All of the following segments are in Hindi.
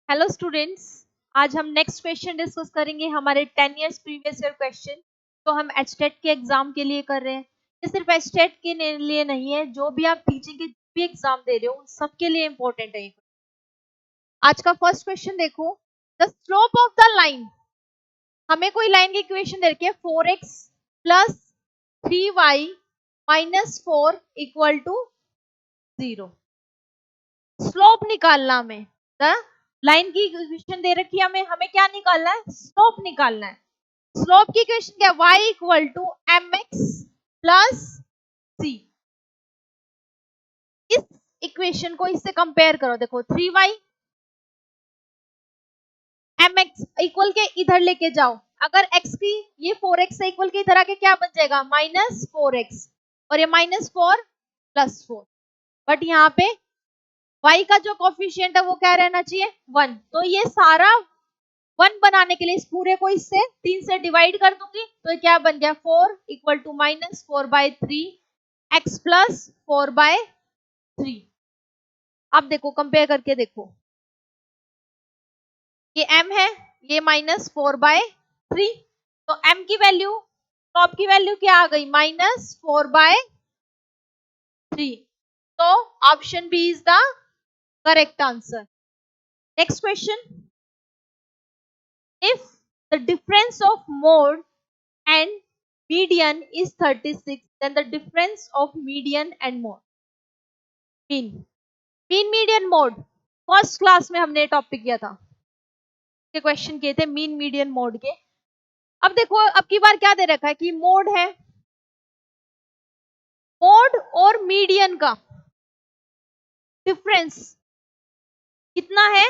Hello students. आज हम नेक्स्ट क्वेश्चन डिस्कस करेंगे हमारे 10 इयर्स प्रीवियस ईयर क्वेश्चन। तो हम एचटेट के एग्जाम के लिए कर रहे हैं। ये सिर्फ एचटेट के लिए नहीं है, जो भी आप टीचिंग के भी एग्जाम दे रहे हो उन सबके लिए इंपॉर्टेंट है। आज का फर्स्ट क्वेश्चन देखो, the slope of the line. हमें कोई लाइन की इक्वेशन दे रखी है 4x plus 3y minus 4 equal to 0। Slope निकालना हमें, द लाइन की इक्वेशन दे रखी है, हमें हमें क्या निकालना है? स्लोप निकालना है। स्लोप की इक्वेशन क्या है? y equal to M X plus C. इस इक्वेशन को इससे कंपेयर करो, देखो 3y एम एक्स इक्वल के इधर लेके जाओ। अगर x की ये 4x से इक्वल के इधर आके क्या बन जाएगा? माइनस 4x, और ये माइनस 4 प्लस 4। बट यहाँ पे y का जो कोफिशिएंट है वो क्या रहना चाहिए? 1। तो ये सारा 1 बनाने के लिए इस पूरे को इससे 3 से डिवाइड कर दूंगी, तो ये क्या बन गया? 4 equal to minus 4/3 x plus 4/3। अब देखो कंपेयर करके देखो, ये m है, ये माइनस 4/3। तो m की वैल्यू, टॉप की वैल्यू क्या आ गई? माइनस 4/3। तो option B is the correct answer. Next question, if the difference of mode and median is 36, then the difference of median and mode, mean median mode, first class में हमने टॉपिक किया था, के क्वेश्चन किए थे मीन मीडियन मोड के। अब देखो अब की बार क्या दे रखा है कि मोड है, मोड और मीडियन का डिफरेंस कितना है?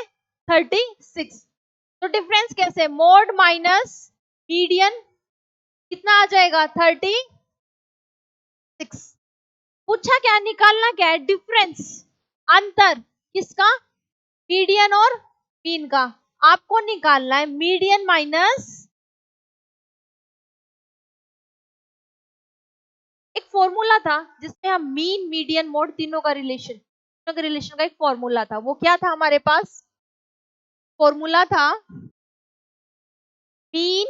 36। तो डिफरेंस कैसे? मोड माइनस मीडियन कितना आ जाएगा? 36। पूछा क्या, निकालना क्या है? डिफरेंस, अंतर किसका? मीडियन और मीन का। आपको निकालना है मीडियन माइनस, एक फॉर्मूला था जिसमें हम मीन मीडियन मोड तीनों का रिलेशन का एक फॉर्मूला था। वो क्या था हमारे पास? फॉर्मूला था मीन,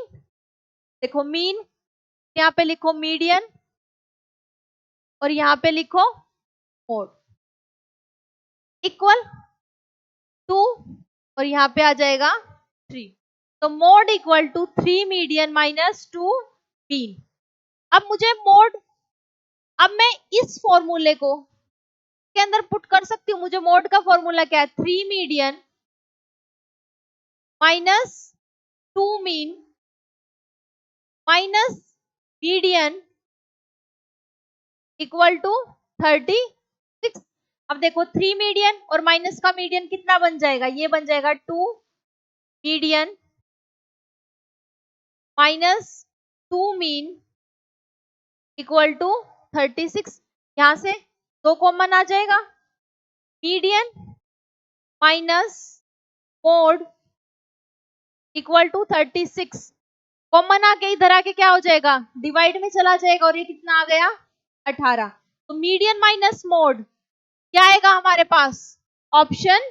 देखो मीन, यहाँ पे लिखो मीडियन और यहाँ पे लिखो मोड, इक्वल टू, और यहाँ पे आ जाएगा 3। तो mode equal to 3 median minus 2 mean. अब मुझे मोड, अब मैं इस फॉर्मूले को के अंदर पुट कर सकती हूँ। मुझे मोड का फॉर्मूला क्या है? 3 median minus 2 mean minus median equal to 36। अब देखो 3 मीडियन और माइनस का मीडियन कितना बन जाएगा? ये बन जाएगा 2 median minus 2 mean equal to 36। यहां से 2 कॉमन आ जाएगा, median minus mode equal to 36। Common आके इधर आके क्या हो जाएगा? डिवाइड में चला जाएगा, और ये कितना आ गया? 18। तो मीडियन माइनस मोड क्या आएगा हमारे पास? Option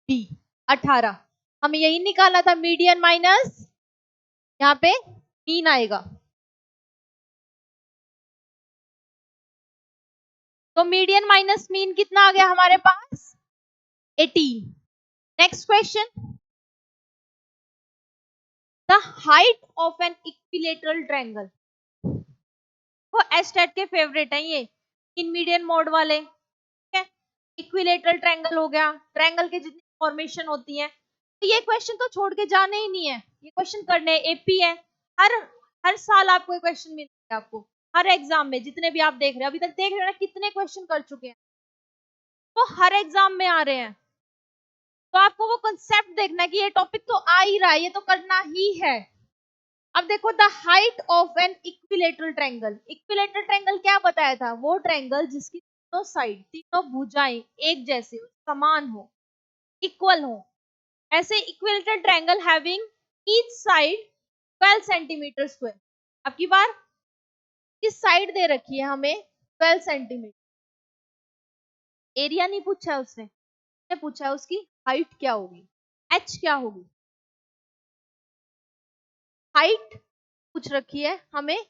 B 18। हमें यही निकालना था, मीडियन माइनस यहाँ पे मीन आएगा। तो मीडियन माइनस मीन कितना आ गया हमारे पास? 18। Next question, the height of an equilateral triangle. वो एस्टेट के फेवरेट है ये इन मीडियन मोड वाले, ठीक है। इक्विलेटरल ट्रायंगल हो गया, ट्रायंगल के जितनी फॉर्मेशन होती है, तो ये क्वेश्चन तो छोड़ के जाने ही नहीं है, ये क्वेश्चन करने हैं। एपी है, हर हर साल आपको ये क्वेश्चन मिलते हैं, आपको हर एग्जाम में जितने भी आप देख रहे हैं, अभी तक देख रहे हैं कितने क्वेश्चन कर चुके हैं, तो हर एग्जाम में आ रहे हैं। तो आपको वो कंसेप्ट देखना है कि ये टॉपिक तो आ ही रहा है, ये तो करना ही है। अब देखो, the height of an equilateral triangle. Equilateral triangle क्या बताया था? वो ट्रायंगल जिसकी तीनों साइड, तीनों भुजाएं एक जैसे हो, समान हो, इक्वल हो। ऐसे equilateral triangle having each side 12 centimetre square. अब की बार किस साइड दे रखी है हमें? 12 सेंटीमीटर। एरिया नहीं पूछा है उसने, पूछा है उसकी हाइट क्या होगी। एच क्या होगी? हाइट पूछ रखी है हमें,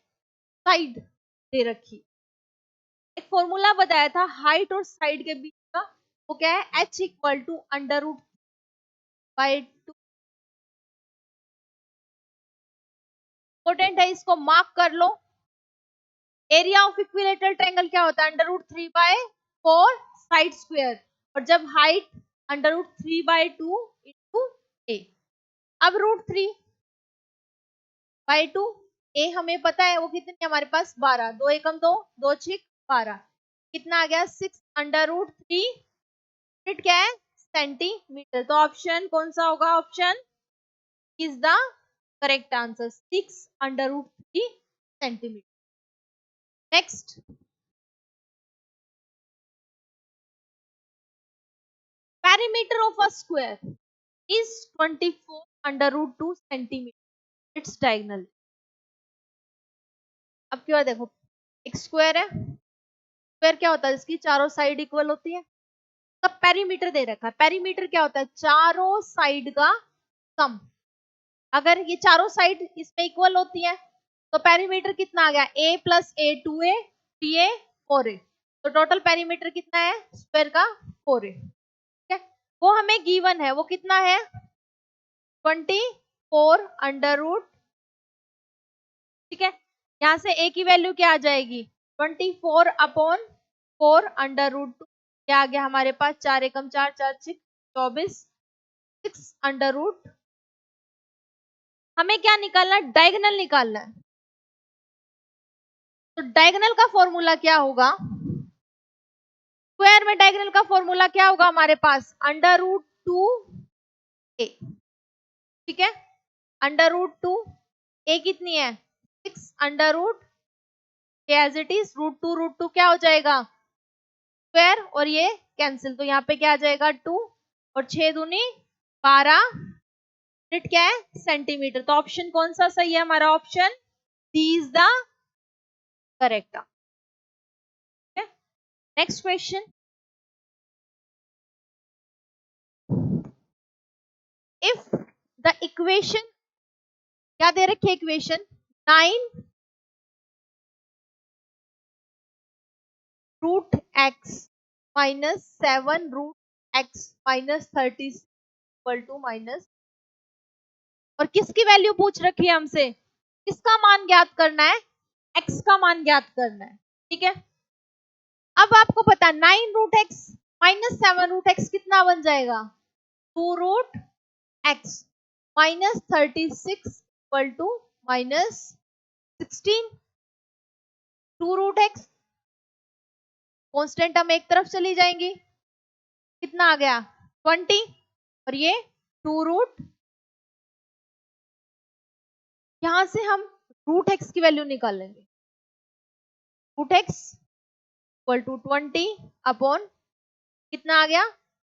साइड दे रखी है। एक फॉर्मूला बताया था हाइट और साइड के बीच का, वो क्या है? H equal to under root by 2। Important है, इसको मार्क कर लो। एरिया ऑफ इक्विलेटरल ट्रायंगल क्या होता है? अंडर रूट 3/4 साइड स्क्वायर, और जब हाइट अंडर रूट 3/2 इंटू ए। अब रूट 3/2 ए हमें पता है वो कितनी है हमारे पास? 12। 2 एकम 2, 2 छिक 12, कितना आ गया? 6 अंडर रूट 3। यूनिट क्या है? सेंटीमीटर। तो ऑप्शन कौन सा होगा? Option is the correct answer, 6 under root 3 centimetre. Next, perimeter of a square is 24 under root 2 centimeter. It's diagonal. अब क्या देखो, एक स्क्वायर है, स्क्वायर क्या होता है? इसकी चारों साइड इक्वल होती है। तब पेरीमीटर दे रखा है, पेरीमीटर क्या होता है? चारों साइड का सम। अगर ये चारों साइड इसमें इक्वल होती है तो पेरीमीटर कितना आ गया? a plus A 2a 3a 4a। तो टोटल पेरीमीटर कितना है स्क्वायर का? 4a। ठीक है, वो हमें गिवन है, वो कितना है? 24 अंडर रूट। ठीक है, यहां से a की वैल्यू क्या आ जाएगी? 24/4 अंडर रूट 2। क्या आ गया हमारे पास? 4 एकम 4, 4 6 24, 6 अंडर रूट। हमें क्या निकालना? डायगोनल निकालना है। तो डायगोनल का फॉर्मूला क्या होगा? स्क्वायर में डायगोनल का फॉर्मूला क्या होगा हमारे पास? Under root 2a। ठीक है, अंडर रूट 2 a कितनी है? 6 under root as it is, root two क्या हो जाएगा? स्क्वायर, और ये कैंसिल, तो यहाँ पे क्या आ जाएगा? 2 और 6 दूनी 12। यूनिट क्या है? सेंटीमीटर। तो ऑप्शन कौन सा सही है हमारा? Option D is the correct. Next question, if the equation, क्या दे रखी है equation? 9 root x minus 7 root x minus 30 equal to minus, और किसकी वैल्यू पूछ रखी है हमसे? किसका मान ज्ञात करना है? एक्स का मान ज्ञात करना है। ठीक है, अब आपको पता है 9 root x minus 7 root x कितना बन जाएगा? 2 root x minus 36 equal to minus 16। 2 root x constant हम एक तरफ चली जाएंगी, कितना आ गया? 20, और ये 2 रूट, यहां से हम रूट एक्स की वैल्यू निकाल लेंगे। Root x equal to 20 upon कितना आ गया?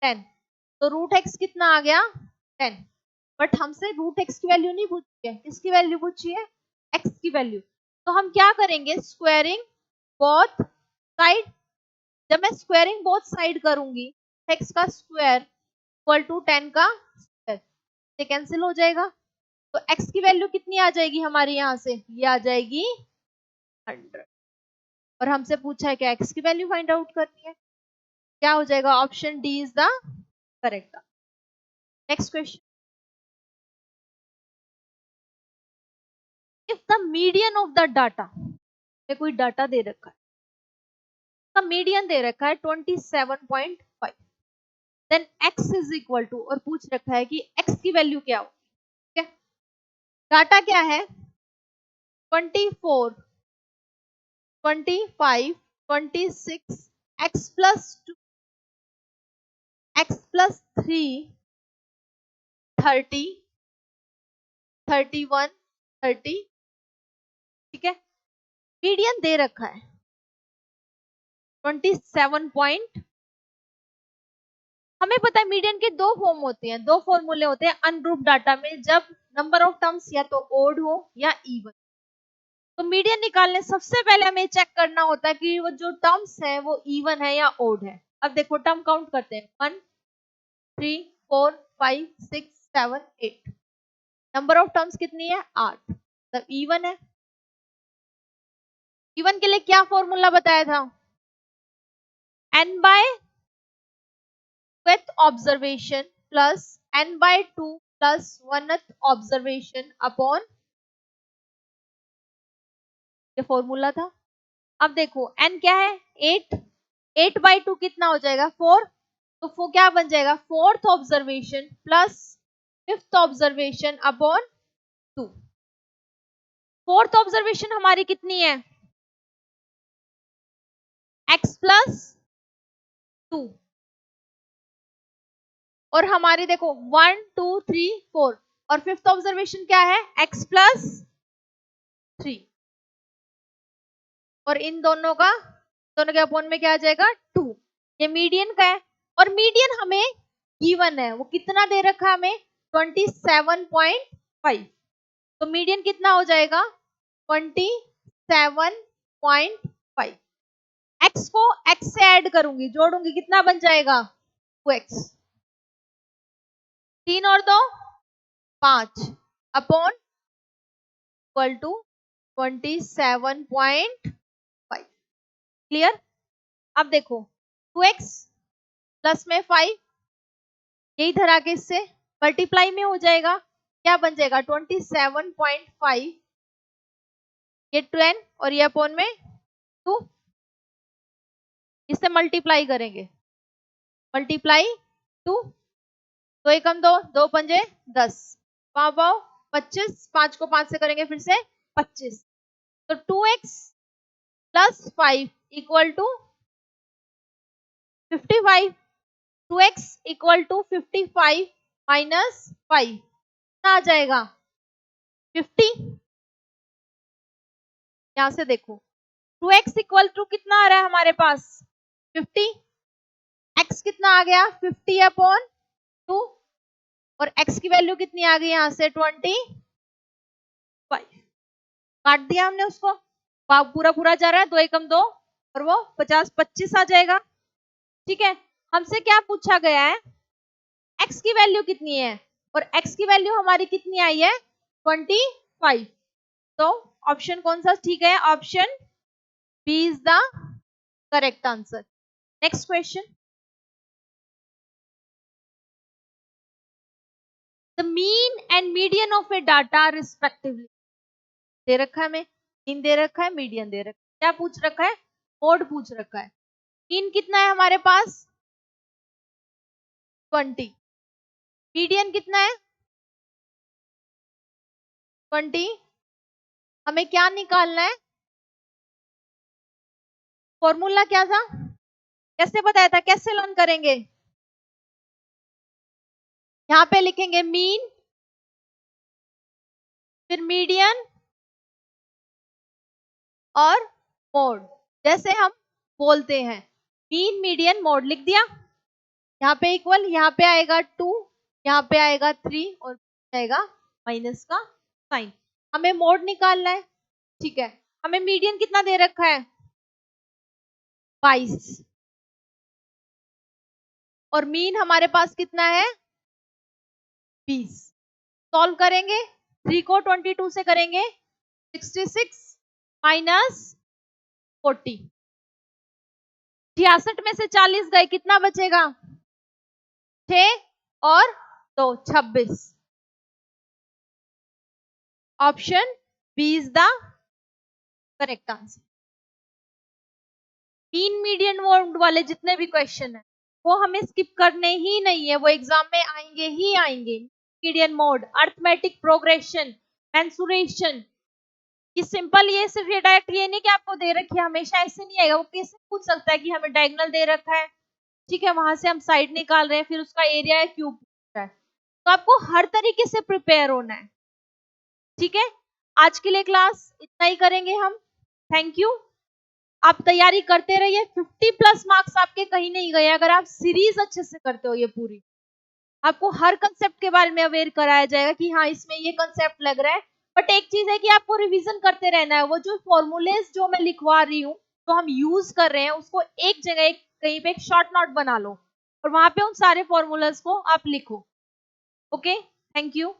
10। तो रूट एक्स कितना आ गया? 10। बट हमसे रूट एक्स की वैल्यू नहीं पूछी है, किसकी वैल्यू पूछी है? एक्स की वैल्यू। तो हम क्या करेंगे? Squaring both side. जब मैं स्क्वायरिंग बोथ साइड करूंगी, एक्स का स्क्वायर इक्वल टू 10 का स्क्वायर, ये कैंसिल हो जाएगा। तो x की वैल्यू कितनी आ जाएगी हमारी? यहां से ये आ जाएगी 100। और हमसे पूछा है क्या? x की वैल्यू फाइंड आउट करनी है। क्या हो जाएगा? Option D is the correct. Next question, if the median of the data, कोई डाटा दे रखा है, का मीडियन दे रखा है 27.5, then x is equal to, और पूछ रखा है कि x की वैल्यू क्या हो। ठीक है, डाटा क्या है? 24, 25, 26, x प्लस 2, x प्लस 3, 30, 31, 30। ठीक है, मीडियन दे रखा है 27 हमें पता है मीडियन के दो फॉर्म होते हैं, दो फॉर्मूले होते हैं अनग्रुप डाटा में, जब नंबर ऑफ टर्म्स या तो ओड हो या इवन। तो मीडियन निकालने सबसे पहले हमें चेक करना होता है कि वो जो टर्म्स है वो इवन है या ओड है। अब देखो टर्म काउंट करते हैं, 1 3 4 5 6 7, 8। नंबर ऑफ टर्म्स कितनी है? 8, मतलब इवन है। इवन के लिए क्या फॉर्मूला बताया था? n by with observation plus n by 2 plus 1th observation upon, ये फॉर्मूला था। अब देखो n क्या है? 8, 8 by 2 कितना हो जाएगा? 4, तो वो क्या बन जाएगा? 4th observation plus 5th observation upon 2। 4th observation हमारी कितनी है? x प्लस 2, और हमारी देखो 1 2 3 4, और 5th ऑब्जर्वेशन क्या है? x प्लस 3, और इन दोनों के अपॉन में क्या आ जाएगा? 2। ये मीडियन का है, और मीडियन हमें गिवन है, वो कितना दे रखा है हमें? 27.5। तो मीडियन कितना हो जाएगा? 27.5। x को x से ऐड करूंगी, जोड़ूंगी, कितना बन जाएगा? 2x। 3 और 2 5 अपॉन इक्वल टू 27.5। क्लियर? अब देखो 2x प्लस में 5, ये इधर आके इससे मल्टीप्लाई में हो जाएगा, क्या बन जाएगा? 27.5, ये 10 और ये अपॉन में 2, इससे मल्टीप्लाई करेंगे, मल्टीप्लाई 2, 2 एकम 2, 2 पंजे 10, 5 पाव 25, 5 को 5 से करेंगे फिर से 25, तो 2x plus 5 equal to 55। 2x equal to 55 minus 5 कितना आ जाएगा? 50। यहां से देखो 2x इक्वल टू कितना आ रहा है हमारे पास? 50। x कितना आ गया? 50 अपॉन 2, और x की वैल्यू कितनी आ गई यहां से? 25। काट दिया हमने उसको, पूरा पूरा जा रहा है, 2 एकम 2, और वो 50 25 आ जाएगा। ठीक है, हमसे क्या पूछा गया है? x की वैल्यू कितनी है, और x की वैल्यू हमारी कितनी आई है? 25। तो ऑप्शन कौन सा ठीक है? Option B is the correct answer. Next question, the mean and median of a data respectively. दे रखा है हमें, मीन दे रखा है, मीडियन दे रखा है, क्या पूछ रखा है? मोड पूछ रखा है। मीन कितना है हमारे पास? 20। मीडियन कितना है? 20। हमें क्या निकालना है? फॉर्मूला क्या था? कैसे बताया था? कैसे लर्न करेंगे? यहां पे लिखेंगे मीन, फिर मीडियन और मोड, जैसे हम बोलते हैं। मीन मीडियन मोड लिख दिया, यहाँ पे इक्वल, यहाँ पे आएगा 2, यहाँ पे आएगा 3, और आएगा माइनस का साइन। हमें मोड निकालना है। ठीक है, हमें मीडियन कितना दे रखा है? 22, और मीन हमारे पास कितना है? 20। सॉल्व करेंगे, 3 को 22 से करेंगे 66 माइनस 40, 66 में से 40 गए, कितना बचेगा? 6 और 2 26। Option B is the correct answer. Mean median mode वाले जितने भी क्वेश्चन है वो हमें स्किप करने ही नहीं है, वो एग्जाम में आएंगे ही आएंगे। Median mode, arithmetic progression, mensuration, ये सिंपल, ये सिर्फ ये डायरेक्ट ये नहीं कि आपको दे रखी है, हमेशा ऐसे नहीं आएगा। वो कैसे पूछ सकता है कि हमें डायगोनल दे रखा है, ठीक है, वहां से हम साइड निकाल रहे हैं, फिर उसका एरिया है, क्यूब है। तो आपको हर तरीके से प्रिपेयर होना है। ठीक है, आज के लिए क्लास इतना ही करेंगे हम। Thank you. आप तैयारी करते रहिए, 50 प्लस मार्क्स आपके कहीं नहीं गए अगर आप सीरीज अच्छे से करते हो। ये पूरी आपको हर कंसेप्ट के बारे में अवेयर कराया जाएगा कि हाँ इसमें ये कंसेप्ट लग रहा है। बट एक चीज है कि आपको रिवीजन करते रहना है। वो जो फॉर्मूलेज जो मैं लिखवा रही हूँ, तो हम यूज कर रहे हैं, उसको एक जगह कहीं पे एक शॉर्ट नोट बना लो और वहां पे उन सारे फॉर्मूलाज को आप लिखो। ओके। Thank you.